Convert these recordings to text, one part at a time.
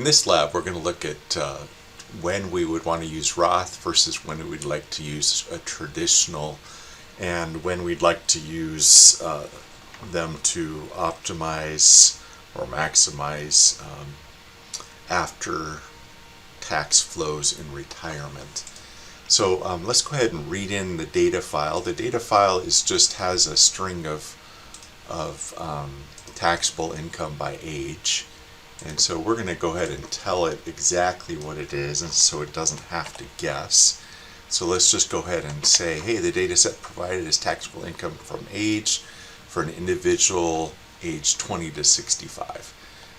In this lab, we're going to look at when we would want to use Roth versus when we would like to use a traditional, and when we'd like to use them to optimize or maximize after tax flows in retirement. So let's go ahead and read in the data file. The data file just has a string of taxable income by age. And so we're going to go ahead and tell it exactly what it is, and so it doesn't have to guess. So let's just go ahead and say, hey, the data set provided is taxable income from age for an individual age 20 to 65.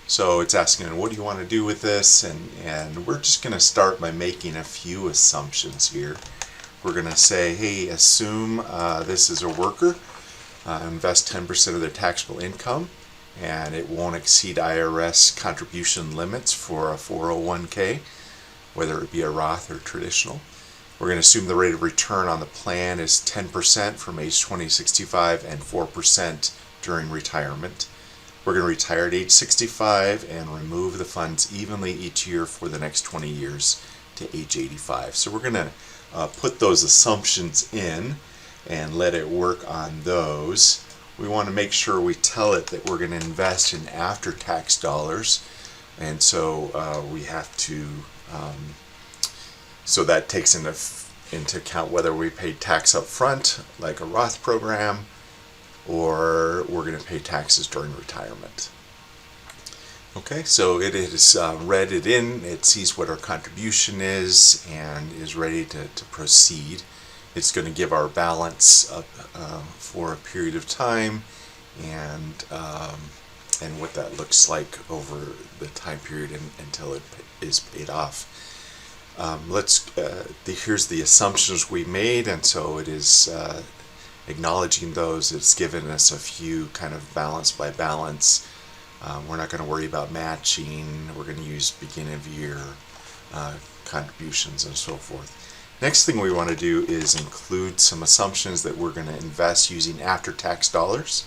So it's asking, what do you want to do with this? And we're just going to start by making a few assumptions here. We're going to say, hey, assume this is a worker, invest 10% of their taxable income, and it won't exceed IRS contribution limits for a 401k, whether it be a Roth or traditional. We're going to assume the rate of return on the plan is 10% from age 20 to 65 and 4% during retirement. We're going to retire at age 65 and remove the funds evenly each year for the next 20 years to age 85. So we're going to put those assumptions in and let it work on those. We want to make sure we tell it that we're going to invest in after-tax dollars, and so we have to, so that takes into account whether we pay tax up front, like a Roth program, or we're going to pay taxes during retirement. Okay, so it has read it in, it sees what our contribution is, and is ready to proceed. It's going to give our balance up for a period of time, and what that looks like over the time period until it is paid off. Here's the assumptions we made, and so it is acknowledging those. It's given us a few kind of balance by balance. We're not going to worry about matching. We're going to use beginning of year contributions and so forth. Next thing we want to do is include some assumptions that we're going to invest using after-tax dollars,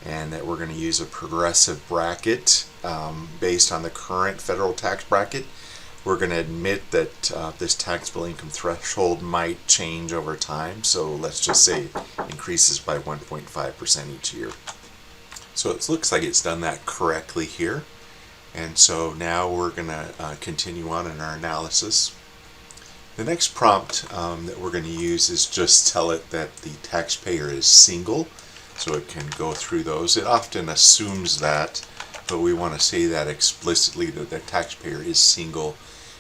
and that we're going to use a progressive bracket based on the current federal tax bracket. We're going to admit that this taxable income threshold might change over time, so let's just say it increases by 1.5% each year. So it looks like it's done that correctly here, and so now we're going to continue on in our analysis. The next prompt that we're going to use is just tell it that the taxpayer is single, so it can go through those. It often assumes that, but we want to say that explicitly, that the taxpayer is single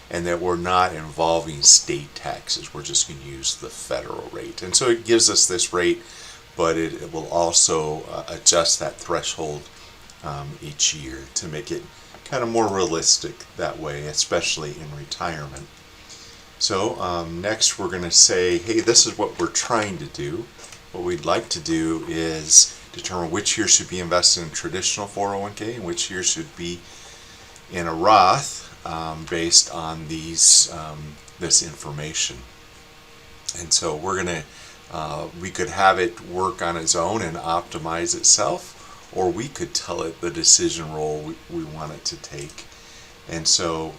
and that we're not involving state taxes. We're just going to use the federal rate. And so it gives us this rate, but it will also adjust that threshold each year to make it kind of more realistic that way, especially in retirement. So next we're going to say, hey, this is what we're trying to do. What we'd like to do is determine which year should be invested in traditional 401k and which year should be in a Roth based on this information. And so we're going to, we could have it work on its own and optimize itself, or we could tell it the decision role we want it to take. And so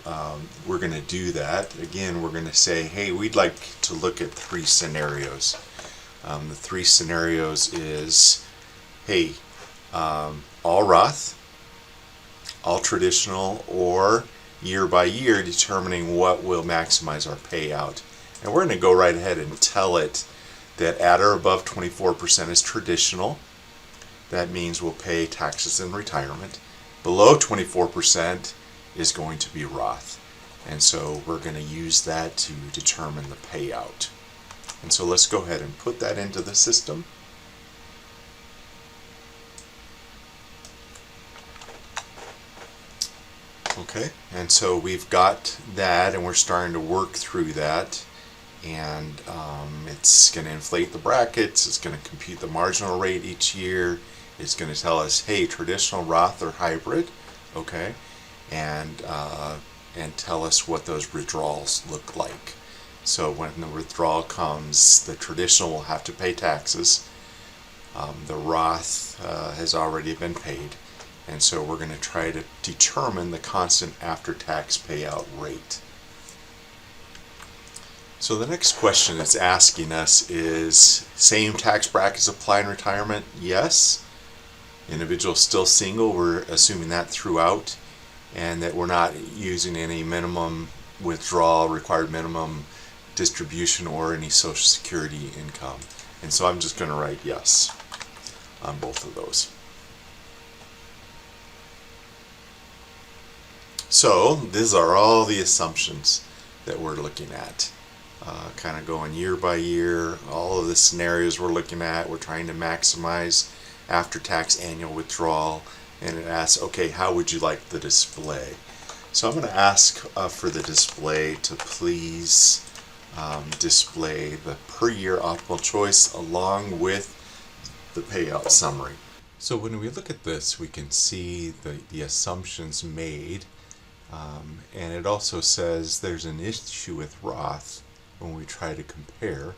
we're going to do that. Again, we're going to say, hey, we'd like to look at three scenarios. The three scenarios is, hey, all Roth, all traditional, or year by year determining what will maximize our payout. And we're going to go right ahead and tell it that at or above 24% is traditional. That means we'll pay taxes in retirement. Below 24% is going to be Roth, and so we're going to use that to determine the payout. And so let's go ahead and put that into the system. Okay, and so we've got that, and we're starting to work through that, and it's going to inflate the brackets. It's going to compute the marginal rate each year. It's going to tell us, hey, traditional, Roth, or hybrid. Okay, and tell us what those withdrawals look like. So when the withdrawal comes, the traditional will have to pay taxes. The Roth has already been paid, And so we're going to try to determine the constant after-tax payout rate. So the next question it's asking us is, same tax brackets apply in retirement? Yes. Individual still single, we're assuming that throughout, and that we're not using any minimum withdrawal, required minimum distribution, or any Social Security income. And so I'm just going to write yes on both of those. So these are all the assumptions that we're looking at. Kind of going year by year, all of the scenarios we're looking at. We're trying to maximize after-tax annual withdrawal, and it asks, okay, how would you like the display? So I'm going to ask for the display to please display the per year optimal choice along with the payout summary. So when we look at this, we can see the assumptions made, and it also says there's an issue with Roth when we try to compare.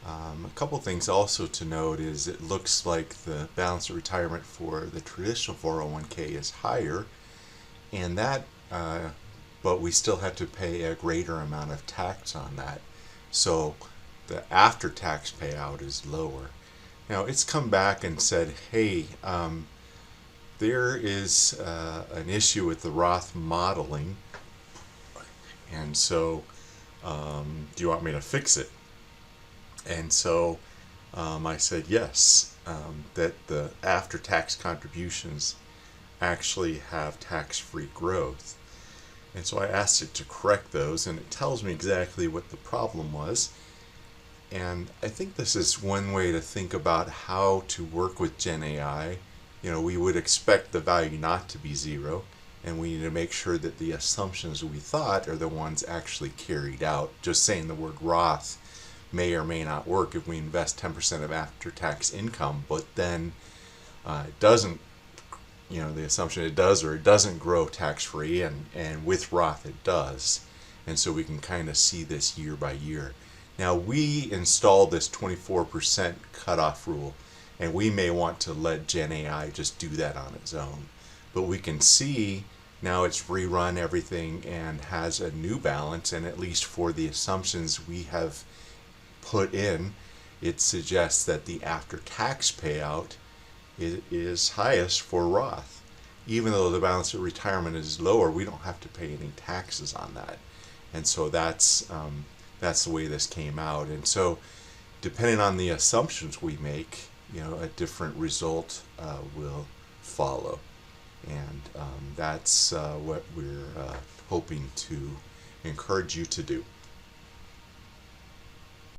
A couple things also to note is it looks like the balance of retirement for the traditional 401k is higher, and that but we still have to pay a greater amount of tax on that. So the after-tax payout is lower. Now it's come back and said, hey, there is an issue with the Roth modeling, and so do you want me to fix it? And so I said yes, that the after-tax contributions actually have tax-free growth. And so I asked it to correct those, and it tells me exactly what the problem was. And I think this is one way to think about how to work with GenAI. You know, we would expect the value not to be zero, and we need to make sure that the assumptions we thought are the ones actually carried out. Just saying the word Roth may or may not work if we invest 10% of after-tax income, but then it doesn't, you know, the assumption it does or it doesn't grow tax-free, and with Roth it does. And so we can kind of see this year by year. Now we installed this 24% cutoff rule, and we may want to let GenAI just do that on its own. But we can see now it's rerun everything and has a new balance, and at least for the assumptions we have put in, it suggests that the after-tax payout is highest for Roth. Even though the balance of retirement is lower, we don't have to pay any taxes on that. And so that's the way this came out. And so depending on the assumptions we make, you know, a different result will follow. And that's what we're hoping to encourage you to do.